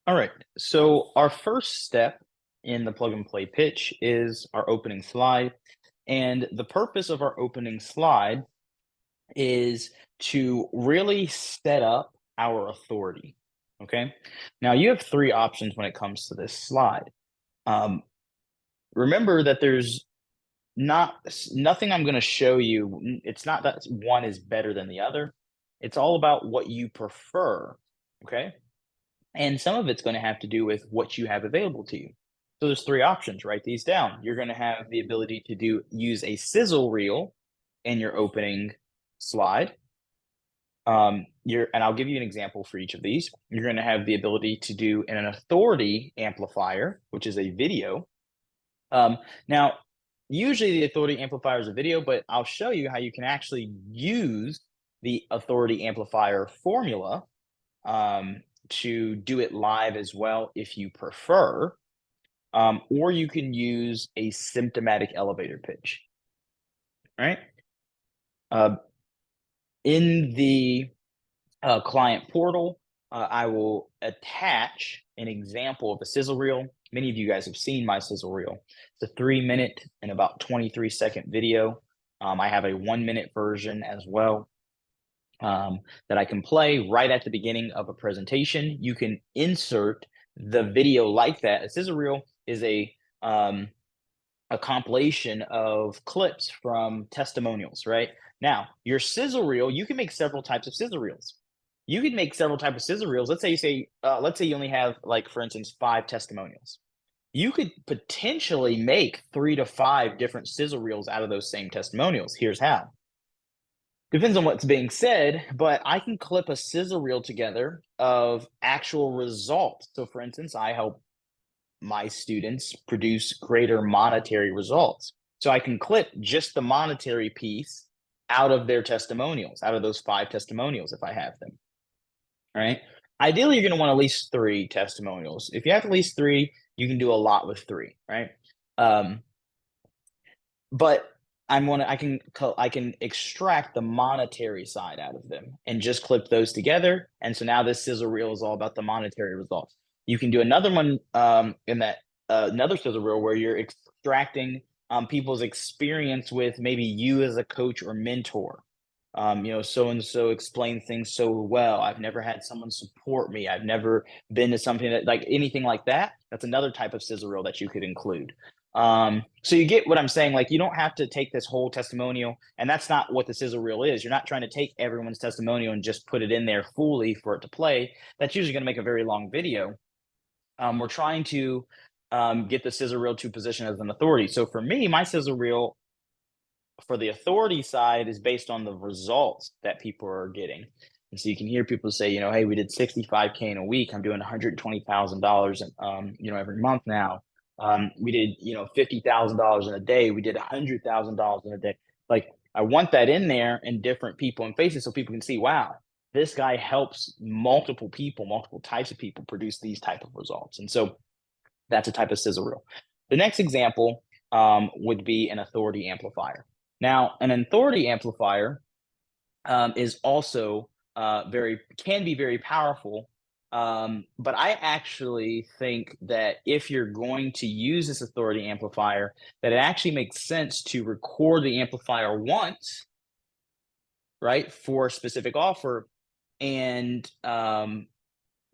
All right. So our first step in the plug and play pitch is our opening slide. And the purpose of our opening slide is to really set up our authority. Okay. Now you have three options when it comes to this slide. Um, Remember that there's nothing I'm going to show you. It's not that one is better than the other. It's all about what you prefer. Okay. And some of it's going to have to do with what you have available to you. So there's three options. Write these down. You're going to have the ability to use a sizzle reel in your opening slide. And I'll give you an example for each of these. You're going to have the ability to do an authority amplifier, which is a video. Now, usually the authority amplifier is a video, but I'll show you how you can actually use the authority amplifier formula to do it live as well if you prefer, or you can use a symptomatic elevator pitch. All right. Uh, in the client portal, I will attach an example of a sizzle reel. Many of you guys have seen my sizzle reel. It's a 3 minute and about 23-second video. I have a 1 minute version as well. That I can play right at the beginning of a presentation. You can insert the video like that. A sizzle reel is a compilation of clips from testimonials, right? Now, your sizzle reel, you can make several types of sizzle reels. You could make several types of sizzle reels. Let's say you only have, like, for instance, 5 testimonials. You could potentially make 3 to 5 different sizzle reels out of those same testimonials. Here's how. Depends on what's being said, but I can clip a sizzle reel together of actual results. So, for instance, I help my students produce greater monetary results. So I can clip just the monetary piece out of their testimonials, out of those 5 testimonials if I have them. All right. Ideally, you're going to want at least 3 testimonials. If you have at least 3, you can do a lot with 3, right? Um, but I can extract the monetary side out of them and just clip those together. And so now this sizzle reel is all about the monetary results. You can do another one in that another sizzle reel where you're extracting people's experience with maybe you as a coach or mentor. So and so explained things so well. I've never had someone support me. I've never been to something that, like, anything like that. That's another type of sizzle reel that you could include. So you get what I'm saying. Like, you don't have to take this whole testimonial, and that's not what the sizzle reel is. You're not trying to take everyone's testimonial and just put it in there fully for it to play. That's usually going to make a very long video. We're trying to get the sizzle reel to position as an authority. So for me, my sizzle reel for the authority side is based on the results that people are getting. And so you can hear people say, hey, we did 65K in a week. I'm doing $120,000, every month now. We did, $50,000 in a day. We did $100,000 in a day. Like, I want that in there in different people and faces so people can see, wow, this guy helps multiple people, multiple types of people produce these type of results. And so that's a type of sizzle reel. The next example would be an authority amplifier. Now, an authority amplifier is also can be very powerful. But I actually think that if you're going to use this authority amplifier, that it actually makes sense to record the amplifier once, right, for a specific offer, and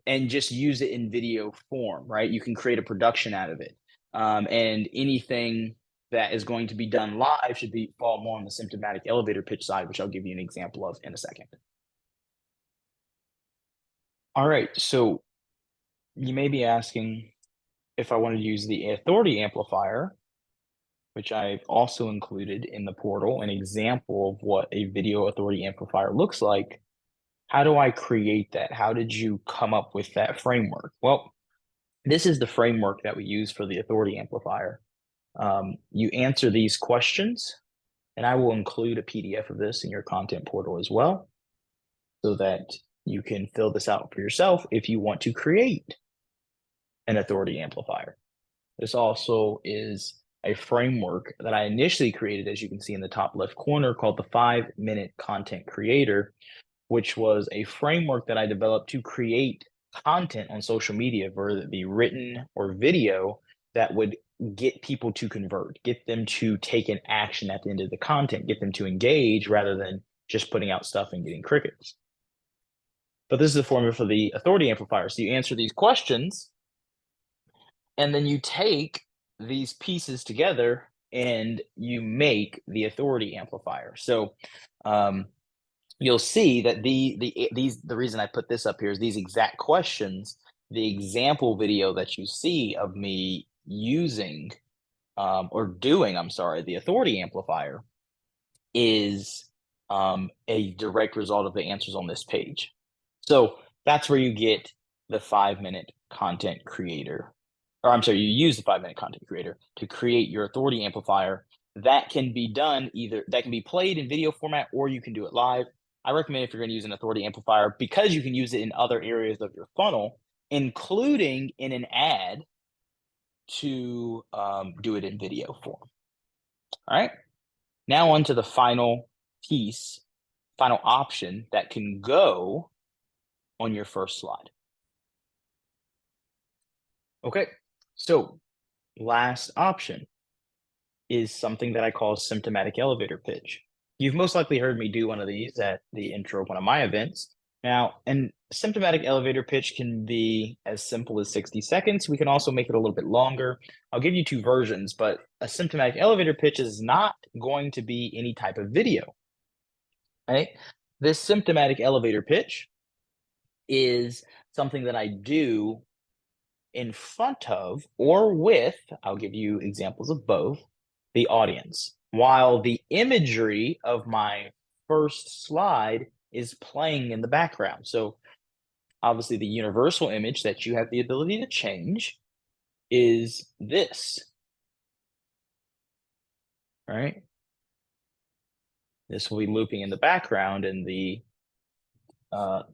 just use it in video form, right? You can create a production out of it, and anything that is going to be done live should fall more on the symptomatic elevator pitch side, which I'll give you an example of in a second. All right, so you may be asking if I want to use the authority amplifier, which I've also included in the portal, an example of what a video authority amplifier looks like. How do I create that? How did you come up with that framework? Well, this is the framework that we use for the authority amplifier. You answer these questions, and I will include a PDF of this in your content portal as well, so that you can fill this out for yourself if you want to create an authority amplifier. This also is a framework that I initially created, as you can see in the top left corner, called the 5-minute content creator, which was a framework that I developed to create content on social media, whether it be written or video, that would get people to convert, get them to take an action at the end of the content, get them to engage rather than just putting out stuff and getting crickets. But this is the formula for the authority amplifier. So you answer these questions, and then you take these pieces together and you make the authority amplifier. So you'll see that the reason I put this up here is these exact questions, the example video that you see of me using or doing, I'm sorry, the authority amplifier is a direct result of the answers on this page. So that's where you get the 5-minute content creator, or I'm sorry, you use the 5-minute content creator to create your authority amplifier. That can be done that can be played in video format, or you can do it live. I recommend if you're going to use an authority amplifier, because you can use it in other areas of your funnel, including in an ad, to do it in video form. All right. Now on to the final piece, final option that can go on your first slide. Okay, so last option is something that I call symptomatic elevator pitch. You've most likely heard me do one of these at the intro of one of my events. Now, and symptomatic elevator pitch can be as simple as 60 seconds. We can also make it a little bit longer. I'll give you two versions, but a symptomatic elevator pitch is not going to be any type of video, right? This symptomatic elevator pitch is something that I do in front of or with, I'll give you examples of both, the audience, while the imagery of my first slide is playing in the background. So obviously the universal image that you have the ability to change is this, right? This will be looping in the background, and the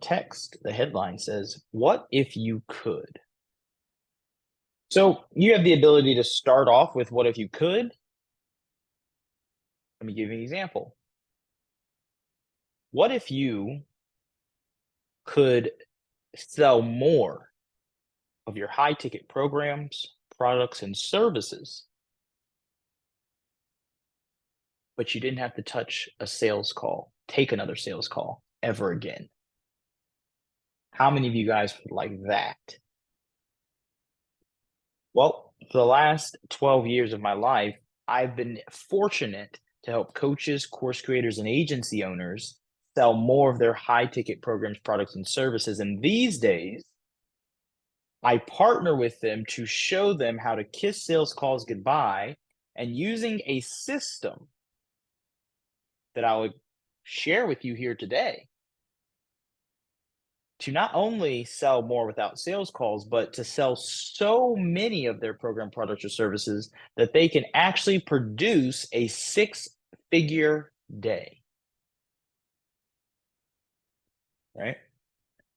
text, the headline says, "What if you could?" So you have the ability to start off with "What if you could?" Let me give you an example. What if you could sell more of your high ticket programs, products, and services, but you didn't have to touch a sales call, take another sales call ever again? How many of you guys would like that? Well, for the last 12 years of my life, I've been fortunate to help coaches, course creators, and agency owners sell more of their high ticket programs, products, and services. And these days, I partner with them to show them how to kiss sales calls goodbye, and using a system that I would share with you here today to not only sell more without sales calls, but to sell so many of their program products or services that they can actually produce a 6-figure day. Right?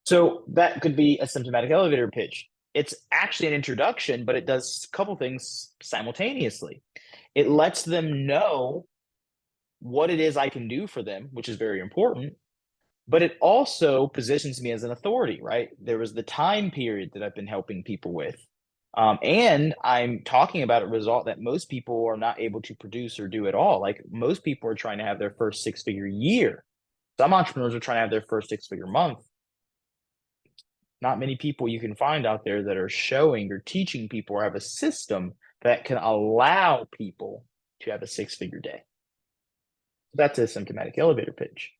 So that could be a symptomatic elevator pitch. It's actually an introduction, but it does a couple things simultaneously. It lets them know what it is I can do for them, which is very important. But it also positions me as an authority, right? There was the time period that I've been helping people with. And I'm talking about a result that most people are not able to produce or do at all. Like, most people are trying to have their first 6-figure year. Some entrepreneurs are trying to have their first 6-figure month. Not many people you can find out there that are showing or teaching people or have a system that can allow people to have a 6-figure day. That's a symptomatic elevator pitch.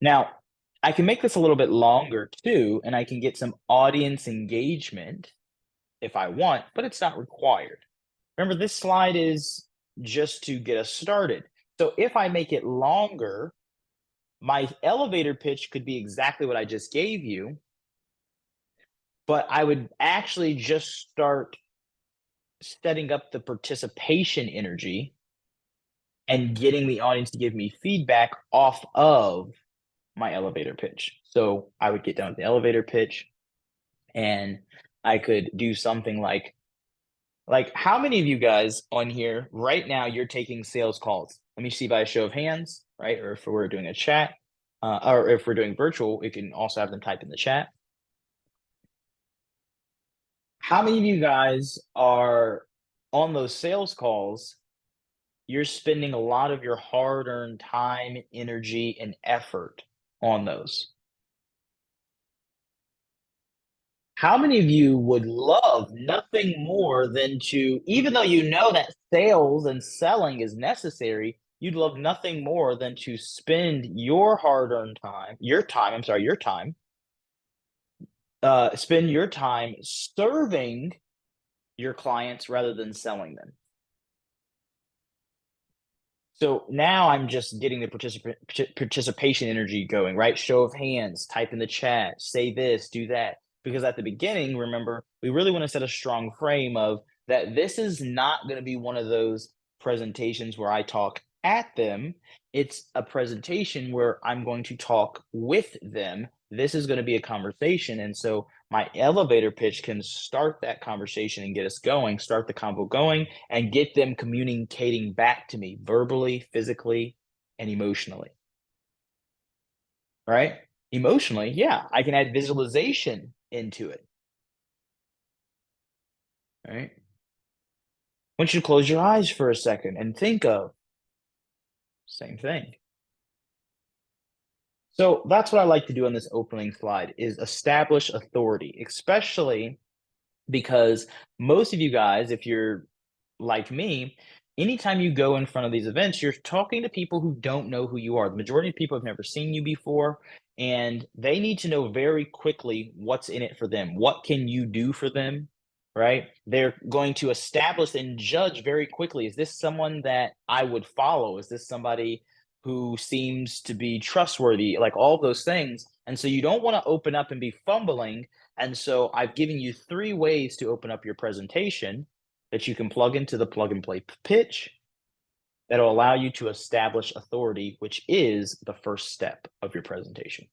Now, I can make this a little bit longer too, and I can get some audience engagement if I want, but it's not required. Remember, this slide is just to get us started. So if I make it longer, my elevator pitch could be exactly what I just gave you, but I would actually just start setting up the participation energy and getting the audience to give me feedback off of my elevator pitch. So I would get down to the elevator pitch, and I could do something like how many of you guys on here right now, you're taking sales calls? Let me see by a show of hands, right? Or if we're doing a chat, or if we're doing virtual, we can also have them type in the chat. How many of you guys are on those sales calls? You're spending a lot of your hard-earned time, energy, and effort on those. How many of you would love nothing more than to, even though you know that sales and selling is necessary, you'd love nothing more than to spend your hard-earned time, your time, spend your time serving your clients rather than selling them. So now I'm just getting the participation energy going, right? Show of hands, type in the chat, say this, do that. Because at the beginning, remember, we really want to set a strong frame of that this is not going to be one of those presentations where I talk at them. It's a presentation where I'm going to talk with them. This is going to be a conversation. And so my elevator pitch can start that conversation and get us going, start the convo going, and get them communicating back to me verbally, physically, and emotionally. Right? Emotionally, yeah, I can add visualization into it. Right? I want you to close your eyes for a second and think of same thing. So that's what I like to do on this opening slide is establish authority, especially because most of you guys, if you're like me, anytime you go in front of these events, you're talking to people who don't know who you are. The majority of people have never seen you before, and they need to know very quickly what's in it for them. What can you do for them? Right? They're going to establish and judge very quickly. Is this someone that I would follow? Is this somebody who seems to be trustworthy? Like all those things. And so you don't want to open up and be fumbling. And so I've given you 3 ways to open up your presentation that you can plug into the plug and play pitch that'll allow you to establish authority, which is the first step of your presentation.